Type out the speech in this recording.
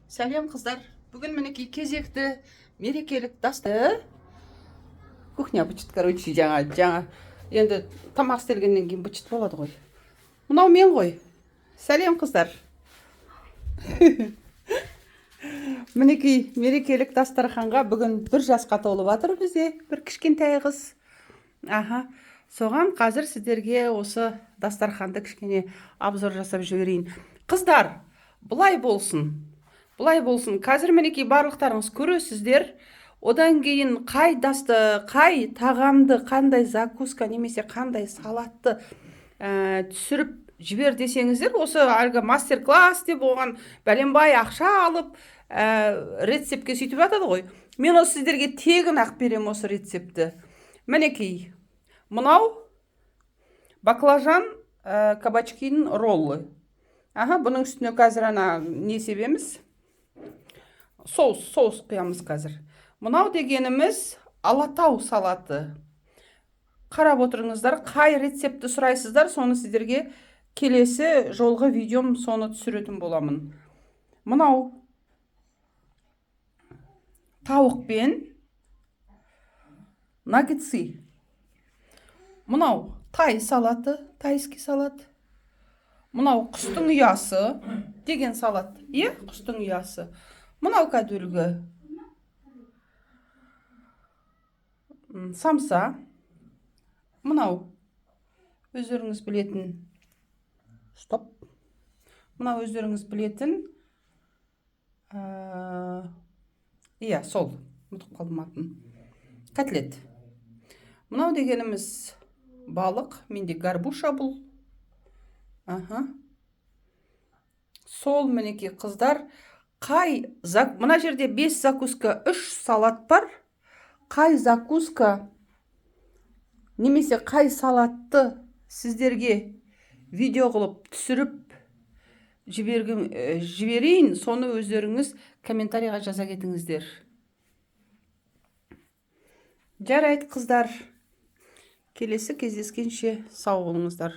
Сәлем қыздар. Бүгін мінекей кезекті мерекелік дасты. Кухня бычыт, короче, жаңа. Енді тамақ істелгеннен кейін бычыт болады ғой. Мынау мен ғой. Сәлем қыздар. Мінекей мерекелік дастарханға бүгін бір жасқа толып жатыр бізде. Бір кішкентай қыз. Соған қазір сіздерге осы дастарханды кішкене обзор жасап жіберейін. Қыздар, бұлай болсын. Қазір мінекей барлықтарыңыз көресіздер. Одан кейін қай дасты, қай тағамды, қандай закуска немесе қандай салатты түсіріп жібер десеңіздер, осы әлгі мастер-класс деп оған бәленбай ақша алып рецептке сөйтіп жатады ғой. Мен осы сіздерге тегін ақ берем осы рецепті. Мінекей, мынау баклажан кабачкин роллы. Бұның үстіне қазір не себеміз? Соус құямыз қазір. Мынау дегеніміз алатау салаты. Қарап отырыңыздар, қай рецепті сұрайсыздар, соны сіздерге келесі жолғы видеом соны түсіретін боламын. Мынау тауықпен наггетсы. Мынау тай салаты, тайский салат. Мынау құстың ұясы деген салат. Құстың ұясы. Мынау кәдүлгі самса. Мынау өздеріңіз білетін Мынау өздеріңіз білетін сол, ұмытып қалдым атын. Котлет. Мынау дегеніміз балық, менде горбуша бұл. Сол мінекей қыздар. Мына жерде 5 закуска, 3 салат бар. Қай закуска немесе қай салатты сіздерге видео қылып түсіріп жіберейін, соны өздеріңіз комментарийға жаза кетіңіздер. Жарайды қыздар. Келесі кездескенше сау болыңыздар.